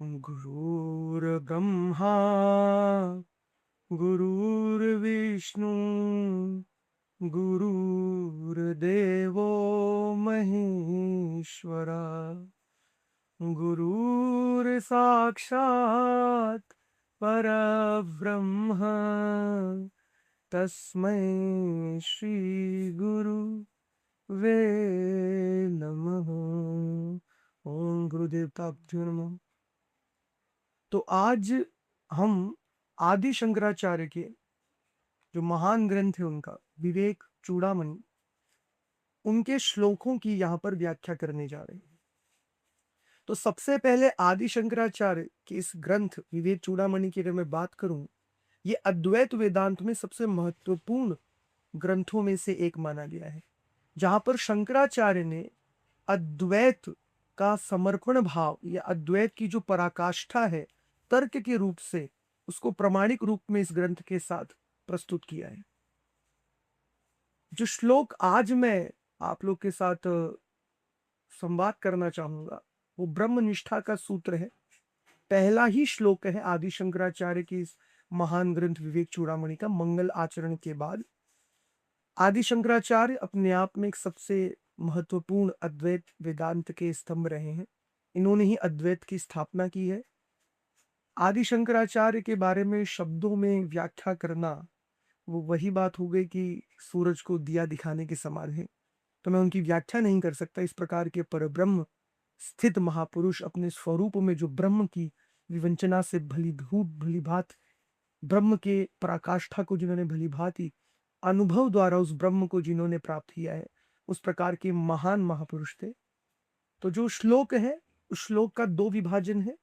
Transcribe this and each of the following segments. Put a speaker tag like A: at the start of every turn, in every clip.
A: गुरुर्ब्रह्मा गुरुर्विष्णु गुरुर्देवो महेश्वरा गुरुर्साक्षात् परब्रह्म तस्मै श्री गुरु वे नमः। ओम गुरुदेव ताभ्यो नमः। तो आज हम आदि शंकराचार्य के जो महान ग्रंथ है उनका विवेक चूड़ामणि, उनके श्लोकों की यहाँ पर व्याख्या करने जा रहे हैं। तो सबसे पहले आदि शंकराचार्य के इस ग्रंथ विवेक चूड़ामणि की अगर मैं बात करूं, ये अद्वैत वेदांत में सबसे महत्वपूर्ण ग्रंथों में से एक माना गया है, जहां पर शंकराचार्य ने अद्वैत का समर्पण भाव या अद्वैत की जो पराकाष्ठा है तर्क के रूप से, उसको प्रमाणिक रूप में इस ग्रंथ के साथ प्रस्तुत किया है। जो श्लोक आज मैं आप लोग के साथ संवाद करना चाहूंगा वो ब्रह्मनिष्ठा का सूत्र है। पहला ही श्लोक है आदि शंकराचार्य की इस महान ग्रंथ विवेक चूड़ामणि का। मंगल आचरण के बाद आदि शंकराचार्य अपने आप में एक सबसे महत्वपूर्ण अद्वैत वेदांत के स्तंभ रहे हैं। इन्होंने ही अद्वैत की स्थापना की है। आदि शंकराचार्य के बारे में शब्दों में व्याख्या करना वो वही बात हो गई कि सूरज को दिया दिखाने के समान है, तो मैं उनकी व्याख्या नहीं कर सकता। इस प्रकार के परब्रह्म स्थित महापुरुष अपने स्वरूप में जो ब्रह्म की विवंचना से भली भांति ब्रह्म के पराकाष्ठा को जिन्होंने भली भांति अनुभव द्वारा उस ब्रह्म को जिन्होंने प्राप्त किया है, उस प्रकार के महान महापुरुष थे। तो जो श्लोक है उस श्लोक का दो विभाजन है।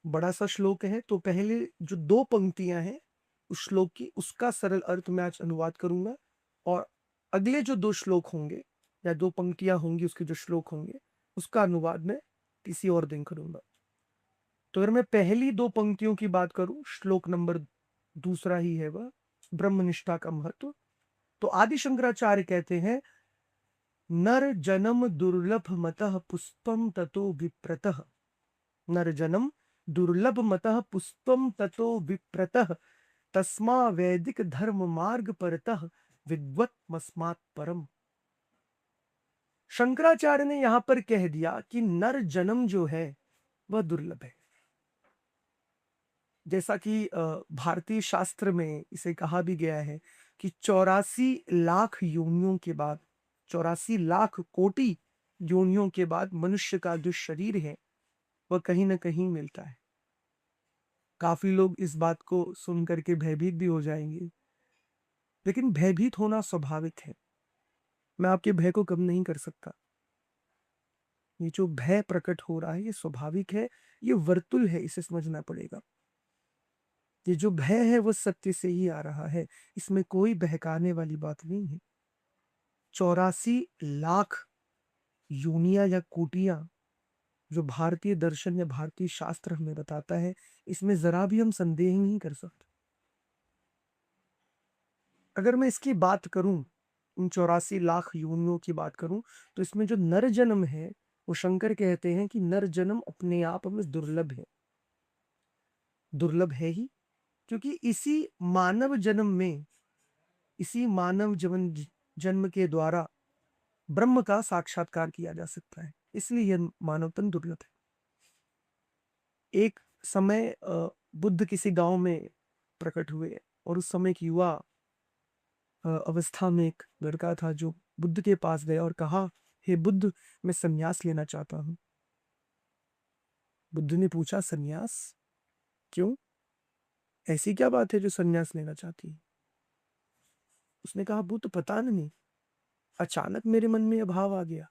A: बड़ा सा श्लोक है, तो पहले जो दो पंक्तियां हैं उस श्लोक की, उसका सरल अर्थ मैं आज अनुवाद करूंगा, और अगले जो दो श्लोक होंगे या दो पंक्तियां होंगी उसके जो श्लोक होंगे उसका अनुवाद मैं किसी और दिन करूंगा। तो अगर मैं पहली दो पंक्तियों की बात करूं, श्लोक नंबर दूसरा ही है वह, ब्रह्मनिष्ठा का महत्व। तो आदि शंकराचार्य कहते हैं, नर जन्म दुर्लभ मतः पुष्पम ततो विप्रतः। नर जन्म दुर्लभ मतः पुष्पम ततो विप्रतः, तस्मा वैदिक धर्म मार्ग परतः विद्वत मस्मात् परम। शंकराचार्य ने यहां पर कह दिया कि नर जन्म जो है वह दुर्लभ है। जैसा कि भारतीय शास्त्र में इसे कहा भी गया है कि 84 लाख योनियों के बाद, 84 लाख कोटि योनियों के बाद मनुष्य का जो शरीर है वह कहीं ना कहीं मिलता है। काफी लोग इस बात को सुनकर के भयभीत भी हो जाएंगे, लेकिन भयभीत होना स्वाभाविक है। मैं आपके भय को कम नहीं कर सकता। ये जो भय प्रकट हो रहा है ये स्वाभाविक है, ये वर्तुल है, इसे समझना पड़ेगा। ये जो भय है वो सत्य से ही आ रहा है, इसमें कोई बहकाने वाली बात नहीं है। 84 लाख योनियां या कोटियां जो भारतीय दर्शन या भारतीय शास्त्र हमें बताता है, इसमें जरा भी हम संदेह नहीं कर सकते। अगर मैं इसकी बात करूं, उन 84 लाख योनियों की बात करूं, तो इसमें जो नर जन्म है वो शंकर कहते हैं कि नर जन्म अपने आप में दुर्लभ है। दुर्लभ है ही क्योंकि इसी मानव जन्म के द्वारा ब्रह्म का साक्षात्कार किया जा सकता है, इसलिए यह मानव तन दुर्लभ है। एक समय बुद्ध किसी गांव में प्रकट हुए, और उस समय की युवा अवस्था में एक लड़का था जो बुद्ध के पास गया और कहा, हे बुद्ध, मैं संन्यास लेना चाहता हूं। बुद्ध ने पूछा, संन्यास क्यों? ऐसी क्या बात है जो संन्यास लेना चाहती है? उसने कहा, बुद्ध पता नहीं, अचानक मेरे मन में यह भाव आ गया।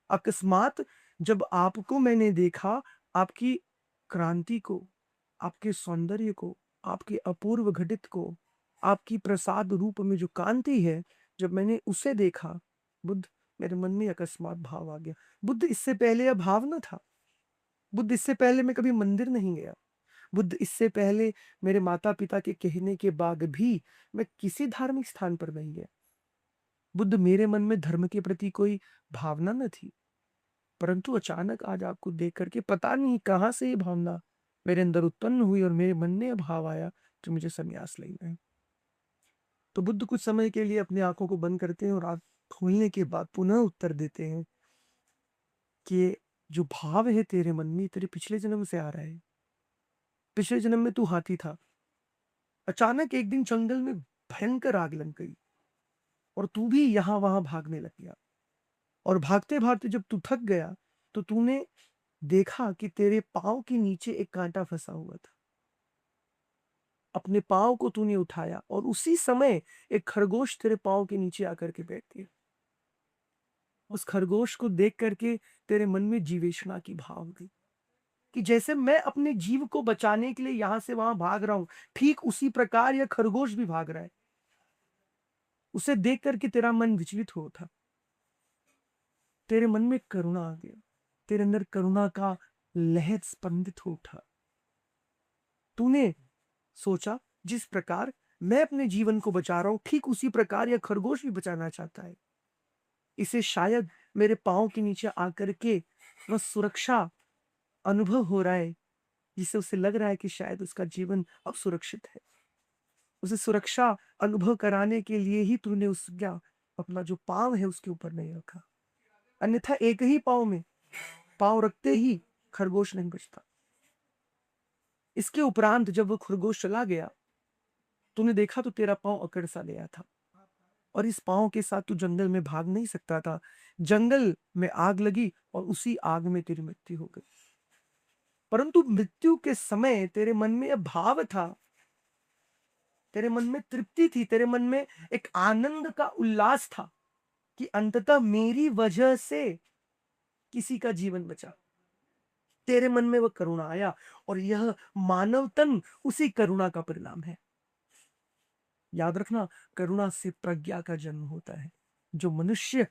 A: अकस्मात जब आपको मैंने देखा, आपकी क्रांति को, आपके सौंदर्य को, आपके अपूर्व घटित को, आपकी प्रसाद रूप में जो कांति है, जब मैंने उसे देखा बुद्ध, मेरे मन में अकस्मात भाव आ गया। बुद्ध, इससे पहले यह भाव न था। बुद्ध, इससे पहले मैं कभी मंदिर नहीं गया। बुद्ध, इससे पहले मेरे माता पिता के कहने के बाद भी मैं किसी धार्मिक स्थान पर नहीं गया। बुद्ध, मेरे मन में धर्म के प्रति कोई भावना न थी। परंतु अचानक आज आपको देख करके पता नहीं कहाँ से ये भावना मेरे अंदर उत्पन्न हुई और मेरे मन में ये भाव आया कि मुझे संन्यास लेना है। तो बुद्ध कुछ समय के लिए अपनी आंखों को बंद करते हैं और आंख खोलने के बाद पुनः उत्तर देते हैं कि जो भाव है तेरे मन में तेरे पिछले जन्म से आ रहा है। पिछले जन्म में तू हाथी था, अचानक एक दिन जंगल में भयंकर आग लग गई और तू भी यहाँ वहां भागने लग गया, और भागते भागते जब तू थक गया तो तूने देखा कि तेरे पाँव के नीचे एक कांटा फंसा हुआ था। अपने पाँव को तूने उठाया और उसी समय एक खरगोश तेरे पाँव के नीचे आकर के बैठ गया। उस खरगोश को देख करके तेरे मन में जीवेशना की भाव गई कि जैसे मैं अपने जीव को बचाने के लिए यहां से वहां भाग रहा हूं, ठीक उसी प्रकार यह खरगोश भी भाग रहा है। उसे देख करके तेरा मन विचलित हो था, तेरे मन में करुणा आ गया, तेरे अंदर करुणा का लहर स्पंदित हो उठा। तूने सोचा जिस प्रकार मैं अपने जीवन को बचा रहा हूं, ठीक उसी प्रकार यह खरगोश भी बचाना चाहता है। इसे शायद मेरे पांव के नीचे आकर के वह सुरक्षा अनुभव हो रहा है, जिससे उसे लग रहा है कि शायद उसका जीवन अब सुरक्षित है। उसे सुरक्षा अनुभव कराने के लिए ही तूने उसका अपना जो पांव है उसके ऊपर नहीं रखा, अन्यथा एक ही पांव में पांव रखते ही खरगोश नहीं बचता। इसके उपरांत जब वो खरगोश चला गया, तूने देखा तो तेरा पांव अकड़ सा गया था और इस पांव के साथ तू जंगल में भाग नहीं सकता था। जंगल में आग लगी और उसी आग में तेरी मृत्यु हो गई। परंतु मृत्यु के समय तेरे मन में यह भाव था, तेरे मन में तृप्ति थी, तेरे मन में एक आनंद का उल्लास था कि अंततः मेरी वजह से किसी का जीवन बचा। तेरे मन में वह करुणा आया और यह मानव तन उसी करुणा का परिणाम है। याद रखना, करुणा से प्रज्ञा का जन्म होता है। जो मनुष्य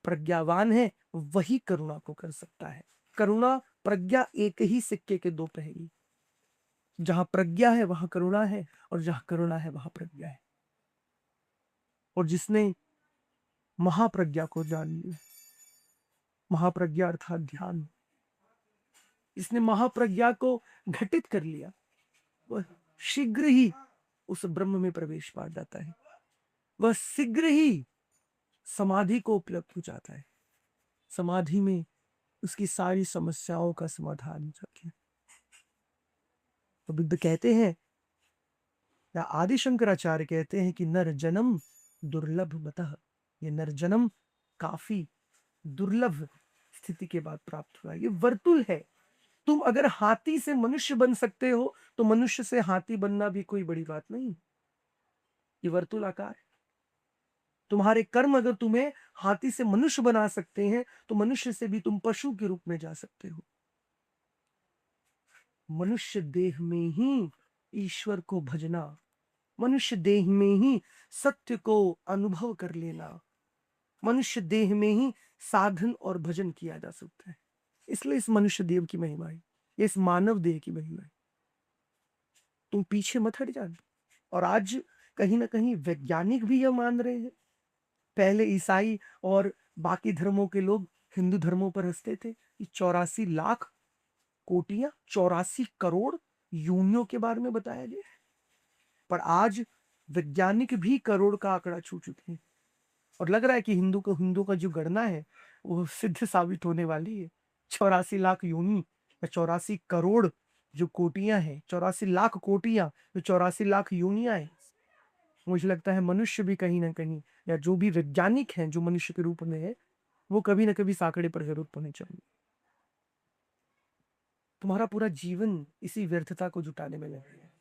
A: प्रज्ञावान है वही करुणा को कर सकता है। करुणा प्रज्ञा एक ही सिक्के के दो पहलू। जहां प्रज्ञा है वहां करुणा है और जहां करुणा है वहां प्रज्ञा है। और जिसने महाप्रज्ञा को जान लिया, महाप्रज्ञा अर्थात ध्यान, इसने महाप्रज्ञा को घटित कर लिया, वह शीघ्र ही उस ब्रह्म में प्रवेश पा जाता है। वह शीघ्र ही समाधि को उपलब्ध हो जाता है। समाधि में उसकी सारी समस्याओं का समाधान हो जाता है। तो बुद्ध कहते हैं या आदि शंकराचार्य कहते हैं कि नर जन्म दुर्लभ मतः, ये नर जन्म काफी दुर्लभ स्थिति के बाद प्राप्त हुआ। ये वर्तुल है। तुम अगर हाथी से मनुष्य बन सकते हो तो मनुष्य से हाथी बनना भी कोई बड़ी बात नहीं। ये वर्तुलाकार है। तुम्हारे कर्म अगर तुम्हें हाथी से मनुष्य बना सकते हैं तो मनुष्य से भी तुम पशु के रूप में जा सकते हो। मनुष्य देह में ही ईश्वर को भजना, मनुष्य देह में ही सत्य को अनुभव कर लेना, मनुष्य देह में ही साधन और भजन किया जा सकता है। इसलिए इस मनुष्य देव की महिमा है, इस मानव देह की महिमा है। तुम पीछे मत हट जाना। और आज कहीं ना कहीं वैज्ञानिक भी यह मान रहे हैं। पहले ईसाई और बाकी धर्मों के लोग हिंदू धर्मों पर हंसते थे कि 84 लाख कोटियां, 84 करोड़ योनियों के बारे में बताया गया है। पर आज वैज्ञानिक भी करोड़ का आंकड़ा छू चुके हैं और लग रहा है कि हिंदू का जो गणना है वो सिद्ध साबित होने वाली है। 84 लाख योनि या 84 करोड़ जो कोटियां हैं, 84 लाख कोटियां जो 84 लाख योनियां हैं, मुझे लगता है मनुष्य भी कहीं ना कहीं, या जो भी वैज्ञानिक हैं जो मनुष्य के रूप में है, वो कभी ना कभी साकड़े पर जरूर पहुंचे चाहिए। तुम्हारा पूरा जीवन इसी व्यर्थता को जुटाने में लगा है।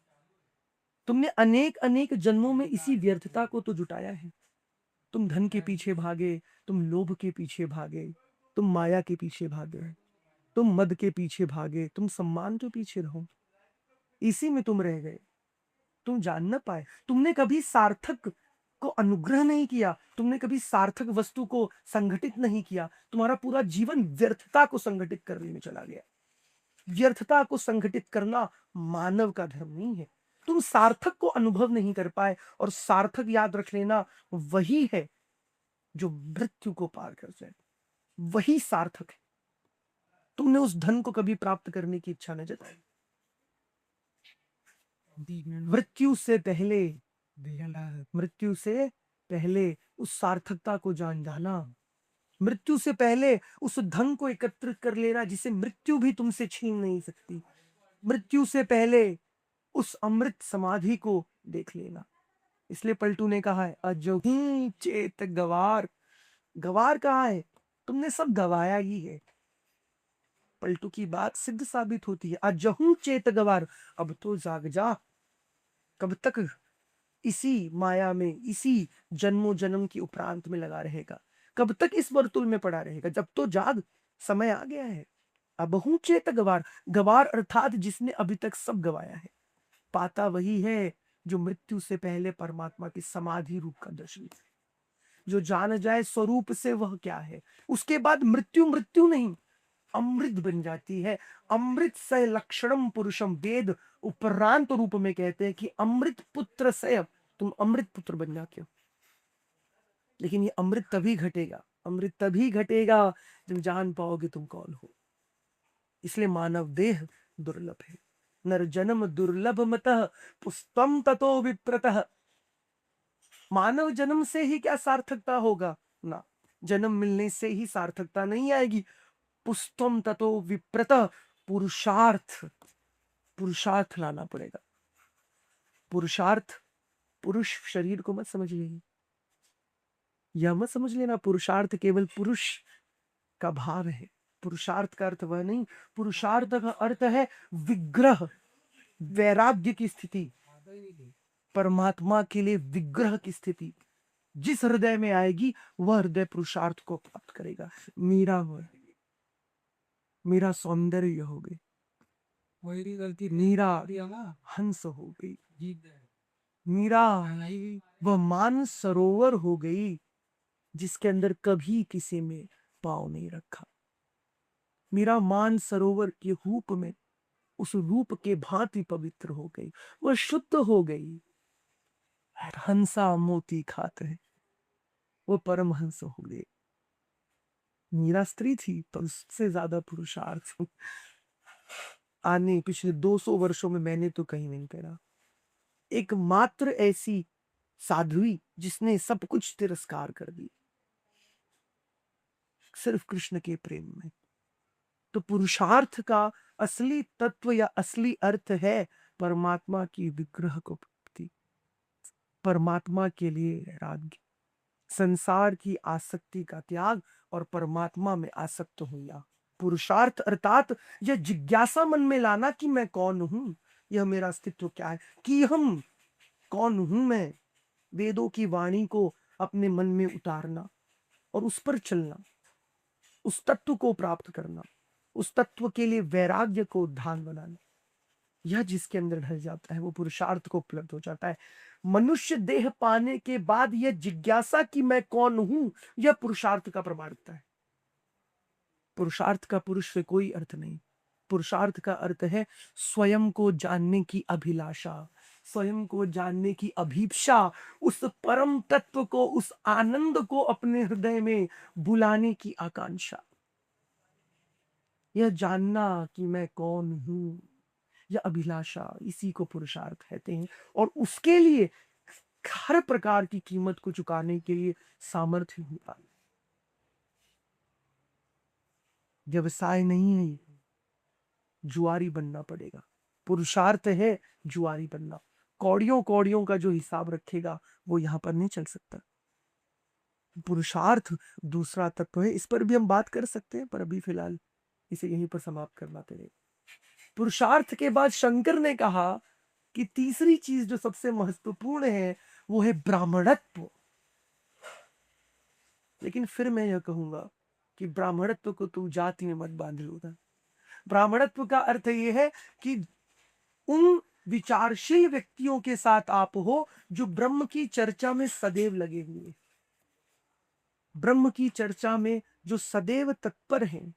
A: तुमने अनेक अनेक जन्मों में इसी व्यर्थता को तो जुटाया है। तुम धन के पीछे भागे, तुम लोभ के पीछे भागे, तुम माया के पीछे भागे, तुम मद के पीछे भागे, तुम सम्मान के पीछे रहो, इसी में तुम रह गए। तुम जान न पाए, तुमने कभी सार्थक को अनुग्रह नहीं किया, तुमने कभी सार्थक वस्तु को संगठित नहीं किया। तुम्हारा पूरा जीवन व्यर्थता को संगठित करने में चला गया। व्यर्थता को संगठित करना मानव का धर्म नहीं है। तुम सार्थक को अनुभव नहीं कर पाए, और सार्थक याद रख लेना वही है जो मृत्यु को पार कर जाए, वही सार्थक है। तुमने उस धन को कभी प्राप्त करने की इच्छा न जताई। मृत्यु से पहले, मृत्यु से पहले उस सार्थकता को जान जाना, मृत्यु से पहले उस धन को एकत्रित कर लेना जिसे मृत्यु भी तुमसे छीन नहीं सकती, मृत्यु से पहले उस अमृत समाधि को देख लेना। इसलिए पलटू ने कहा है अजहू चेत गवार। गवार कहाँ है? तुमने सब गवाया ही है। पलटू की बात सिद्ध साबित होती है। अजहू चेत गवार, अब तो जाग जा। कब तक इसी माया में, इसी जन्मों जन्म की उपरांत में लगा रहेगा? कब तक इस वर्तुल में पड़ा रहेगा? जब तो जाग, समय आ गया है। अबहू चेत गवार, गवार अर्थात जिसने अभी तक सब गवाया है। पाता वही है जो मृत्यु से पहले परमात्मा की समाधि रूप का दर्शन करे, जो जान जाए स्वरूप से वह क्या है। उसके बाद मृत्यु मृत्यु नहीं, अमृत बन जाती है। अमृत से लक्षणम पुरुषम, वेद उपरांत रूप में कहते हैं कि अमृत पुत्र से तुम अमृत पुत्र बन जाते हो। लेकिन ये अमृत तभी घटेगा, अमृत तभी घटेगा जब जान पाओगे तुम कौन हो। इसलिए मानव देह दुर्लभ है। नर जन्म दुर्लभ मतः पुष्पम ततो विप्रतः। मानव जन्म से ही क्या सार्थकता होगा ना, जन्म मिलने से ही सार्थकता नहीं आएगी। पुष्पम ततो विप्रतः, पुरुषार्थ, पुरुषार्थ लाना पड़ेगा। पुरुषार्थ, पुरुष शरीर को मत समझिए, यह मत समझ लेना पुरुषार्थ केवल पुरुष का भाव है। पुरुषार्थ का अर्थ वह नहीं, पुरुषार्थ का अर्थ है विग्रह, वैराग्य की स्थिति, परमात्मा के लिए विग्रह की स्थिति जिस हृदय में आएगी वह हृदय पुरुषार्थ को प्राप्त करेगा। मीरा हो, मीरा सौंदर्य हो गई, मीरा हंस हो गई, मीरा वह मान सरोवर हो गई जिसके अंदर कभी किसी में पांव नहीं रखा। मीरा मान सरोवर के रूप में, उस रूप के भांति पवित्र हो गई, वह शुद्ध हो गई। हंसा मोती खाते हैं, वो परमहंस हो गए। मीरा स्त्री थी तो उससे ज्यादा पुरुषार्थ आने पिछले 200 वर्षों में मैंने तो कहीं नहीं करा। एकमात्र ऐसी साध्वी जिसने सब कुछ तिरस्कार कर दी सिर्फ कृष्ण के प्रेम में। तो पुरुषार्थ का असली तत्व या असली अर्थ है परमात्मा की विग्रह को प्राप्ति, परमात्मा के लिए वैराग्य, संसार की आसक्ति का त्याग और परमात्मा में आसक्त होना। पुरुषार्थ अर्थात यह जिज्ञासा मन में लाना कि मैं कौन हूं, यह मेरा अस्तित्व क्या है, कि हम कौन हूं मैं। वेदों की वाणी को अपने मन में उतारना और उस पर चलना, उस तत्व को प्राप्त करना, उस तत्व के लिए वैराग्य को ध्यान बनाना, यह जिसके अंदर ढल जाता है वो पुरुषार्थ को उपलब्ध हो जाता है। मनुष्य देह पाने के बाद यह जिज्ञासा कि मैं कौन हूं, यह पुरुषार्थ का प्रमाणता है। पुरुषार्थ का पुरुष से कोई अर्थ नहीं। पुरुषार्थ का अर्थ है स्वयं को जानने की अभिलाषा, स्वयं को जानने की अभीप्सा, उस परम तत्व को, उस आनंद को अपने हृदय में बुलाने की आकांक्षा, यह जानना कि मैं कौन हूं, यह अभिलाषा, इसी को पुरुषार्थ कहते हैं। और उसके लिए हर प्रकार की कीमत को चुकाने के लिए सामर्थ्य होता। व्यवसाय नहीं है, जुआरी बनना पड़ेगा। पुरुषार्थ है जुआरी बनना। कौड़ियों कौड़ियों का जो हिसाब रखेगा वो यहां पर नहीं चल सकता। पुरुषार्थ दूसरा तत्व है, इस पर भी हम बात कर सकते हैं पर अभी फिलहाल इसे यहीं पर समाप्त करवाते रहे। पुरुषार्थ के बाद शंकर ने कहा कि तीसरी चीज जो सबसे महत्वपूर्ण है वो है ब्राह्मणत्व। लेकिन फिर मैं यह कहूंगा कि ब्राह्मणत्व को तू जाति में मत बांध लो ना। ब्राह्मणत्व का अर्थ यह है कि उन विचारशील व्यक्तियों के साथ आप हो जो ब्रह्म की चर्चा में सदैव लगे हुए, ब्रह्म की चर्चा में जो सदैव तत्पर हैं,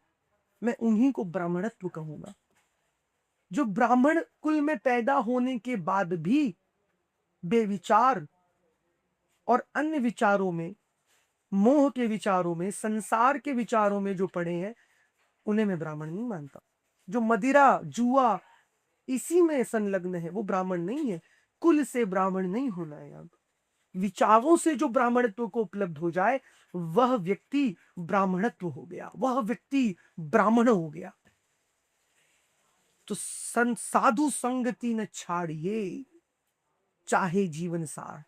A: मैं उन्हीं को ब्राह्मणत्व कहूंगा। जो ब्राह्मण कुल में पैदा होने के बाद भी बेविचार और अन्य विचारों में, मोह के विचारों में, संसार के विचारों में जो पड़े हैं, उन्हें मैं ब्राह्मण नहीं मानता। जो मदिरा जुआ इसी में संलग्न है वो ब्राह्मण नहीं है। कुल से ब्राह्मण नहीं होना है। अब विचारों से जो ब्राह्मणत्व को उपलब्ध हो जाए वह व्यक्ति ब्राह्मणत्व हो गया, वह व्यक्ति ब्राह्मण हो गया। तो साधु संगति न छाड़िए चाहे जीवन सार।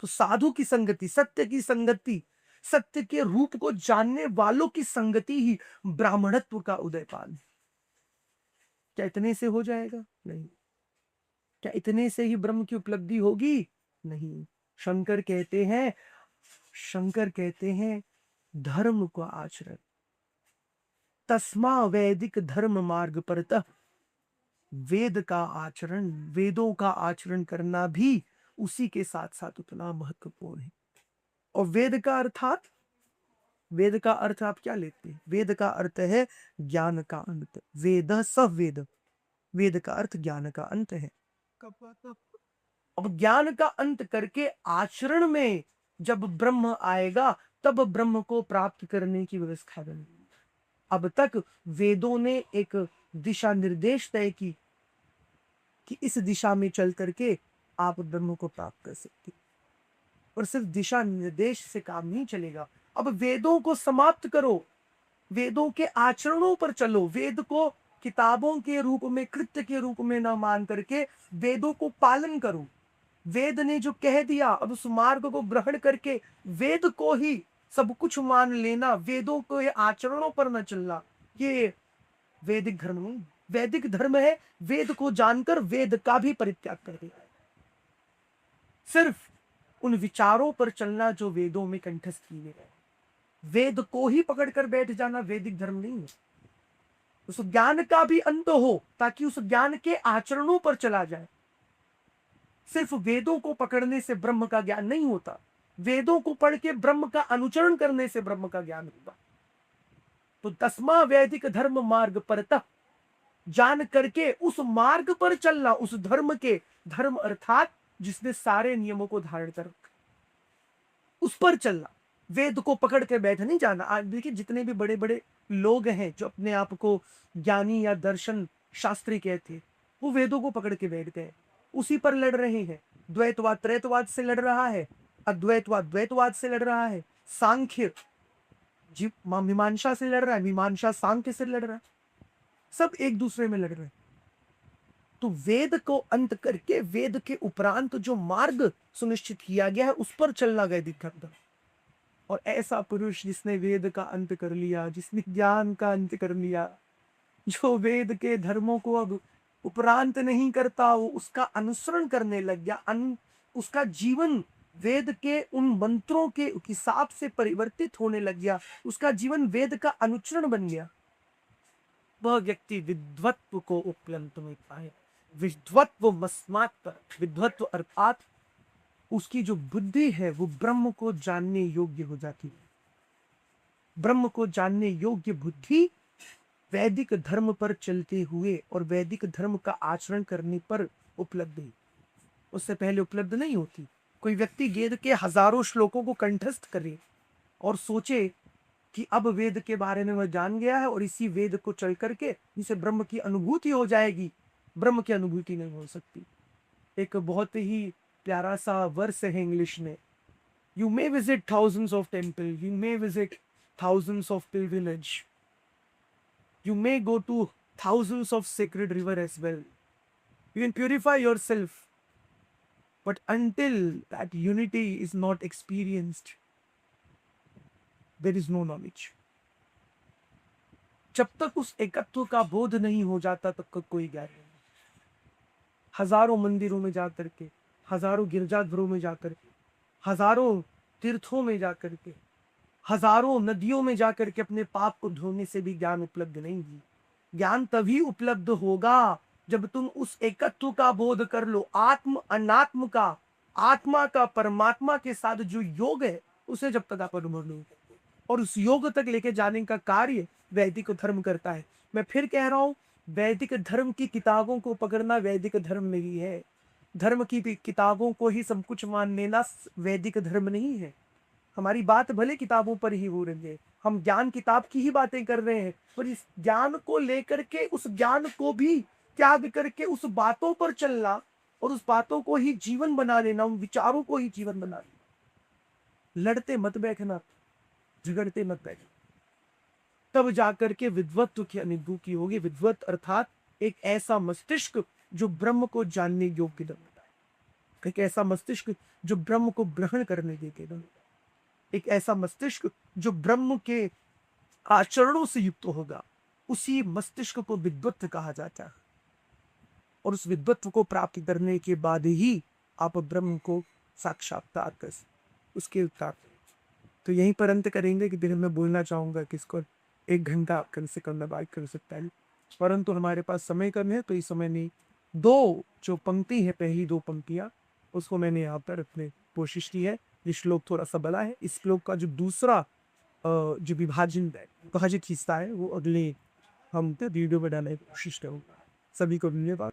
A: तो साधु की संगति, सत्य की संगति, सत्य के रूप को जानने वालों की संगति ही ब्राह्मणत्व का उदयपान है। क्या इतने से हो जाएगा? नहीं। क्या इतने से ही ब्रह्म की उपलब्धि होगी? नहीं। शंकर कहते हैं धर्म का आचरण, तस्मा वैदिक धर्म मार्ग परतः। वेद का आचरण, वेदों का आचरण करना भी उसी के साथ साथ उतना महत्वपूर्ण है। और वेद का अर्थात, वेद का अर्थ आप क्या लेते हैं? वेद का अर्थ है ज्ञान का अंत। वेद सब वेद, वेद का अर्थ ज्ञान का अंत है। अब ज्ञान का अंत करके आचरण में जब ब्रह्म आएगा तब ब्रह्म को प्राप्त करने की व्यवस्था बनी। अब तक वेदों ने एक दिशा निर्देश तय की कि इस दिशा में चल करके आप ब्रह्म को प्राप्त कर सकते, और सिर्फ दिशा निर्देश से काम नहीं चलेगा। अब वेदों को समाप्त करो, वेदों के आचरणों पर चलो। वेद को किताबों के रूप में, कृत्य के रूप में ना मान करके वेदों को पालन करो। वेद ने जो कह दिया अब उस मार्ग को ग्रहण करके वेद को ही सब कुछ मान लेना, वेदों को ये आचरणों पर न चलना, ये वैदिक धर्म नहीं। वैदिक धर्म है वेद को जानकर वेद का भी परित्याग कर देना, सिर्फ उन विचारों पर चलना जो वेदों में कंठस्थ किए गए। वेद को ही पकड़कर बैठ जाना वैदिक धर्म नहीं है। उस ज्ञान का भी अंत हो ताकि उस ज्ञान के आचरणों पर चला जाए। सिर्फ वेदों को पकड़ने से ब्रह्म का ज्ञान नहीं होता, वेदों को पढ़ के ब्रह्म का अनुचरण करने से ब्रह्म का ज्ञान होगा। तो 10वां वैदिक धर्म मार्ग परतः, जान करके उस मार्ग पर चलना, उस धर्म के, धर्म अर्थात जिसने सारे नियमों को धारण कर रखा, उस पर चलना। वेद को पकड़ के बैठ नहीं जाना। आज देखिए जितने भी बड़े बड़े लोग हैं जो अपने आप को ज्ञानी या दर्शन शास्त्री कहते हैं, वो वेदों को पकड़ के बैठ गए, उसी पर लड़ रहे हैं। द्वैतवाद त्रैतवाद से लड़ रहा है, अद्वैतवाद द्वैतवाद से लड़ रहा है, सांख्य मीमांसा से लड़ रहा है, मीमांसा सांख्य से लड़ रहा है, सब एक दूसरे में लड़ रहे हैं। तो वेद को अंत करके वेद के उपरांत जो मार्ग सुनिश्चित किया गया है उस पर चलना वैदिक धर्म। और ऐसा पुरुष जिसने वेद का अंत कर लिया, जिसने ज्ञान का अंत कर लिया, जो वेद के धर्मों को अब उपरांत नहीं करता, वो उसका अनुसरण करने लग गया, उसका जीवन वेद के उन मंत्रों के हिसाब से परिवर्तित होने लग गया, उसका जीवन वेद का अनुचरण बन गया, वह व्यक्ति विद्वत्व को उपलब्ध में पाए। विद्वत्व मस्मात्, विद्वत्व अर्थात उसकी जो बुद्धि है वो ब्रह्म को जानने योग्य हो जाती है। ब्रह्म को जानने योग्य बुद्धि वैदिक धर्म पर चलते हुए और वैदिक धर्म का आचरण करने पर उपलब्ध है, उससे पहले उपलब्ध नहीं होती। कोई व्यक्ति वेद के हजारों श्लोकों को कंठस्थ करे और सोचे कि अब वेद के बारे में वह जान गया है और इसी वेद को चल करके जिसे ब्रह्म की अनुभूति हो जाएगी, ब्रह्म की अनुभूति नहीं हो सकती। एक बहुत ही प्यारा सा वर्स है इंग्लिश में, you may visit thousands of temple, you may visit thousands of pilgrimage, you may go to thousands of sacred river as well, you can purify yourself, but until that unity is not experienced, there is no knowledge. जब तक उस एकत्व का बोध नहीं हो जाता तब तक कोई ज्ञान नहीं। हजारों मंदिरों में जाकर के, हजारों गिरजाघरों में जाकर के, हजारों तीर्थों में जाकर के, हजारों नदियों में जाकर के अपने पाप को धोने से भी ज्ञान उपलब्ध नहीं है। ज्ञान तभी उपलब्ध होगा जब तुम उस एकत्व का बोध कर लो, आत्म अनात्म का, आत्मा का परमात्मा के साथ जो योग है उसे जब तक आप अनुभव नहीं करते, और उस योग तक लेके जाने का कार्य वैदिक धर्म करता है। मैं फिर कह रहा हूं, वैदिक धर्म की किताबों को पकड़ना वैदिक धर्म में ही है। धर्म की किताबों को ही सब कुछ मान लेना वैदिक धर्म नहीं है। हमारी बात भले किताबों पर ही हो रही है, हम ज्ञान किताब की ही बातें कर रहे हैं, पर इस ज्ञान को लेकर के उस ज्ञान को भी त्याग करके उस बातों पर चलना और उस बातों को ही जीवन बना लेना, उन विचारों को ही जीवन बना लेना। लड़ते मत बैठना, झगड़ते मत बैठना, तब जाकर के विद्वत्व की अनुभूति होगी। विद्वत अर्थात एक ऐसा मस्तिष्क जो ब्रह्म को जानने योग्य बनता है, एक ऐसा मस्तिष्क जो ब्रह्म को ग्रहण करने योग्य बनता है, एक ऐसा मस्तिष्क जो ब्रह्म के आचरणों से युक्त होगा, उसी मस्तिष्क को विद्वत्व कहा जाता है। और उस विद्वत्व को प्राप्त करने के बाद ही आप ब्रह्म को साक्षात्कार कर उसके उत्तर। तो यहीं पर अंत करेंगे कि दिन में बोलना चाहूंगा कि इसको 1 घंटा कम से कम बात कर सकता है, परंतु हमारे पास समय कम है, तो इस समय नहीं। 2 जो पंक्ति है, पहली 2 पंक्तियां, उसको मैंने यहाँ पर अपने कोशिश की है। ये श्लोक थोड़ा सा बड़ा है, इस श्लोक का जो दूसरा जो विभाजन है, विभाजित हिस्सा है, वो अगले हम वीडियो में डालने की कोशिश करूंगा। सभी को धन्यवाद।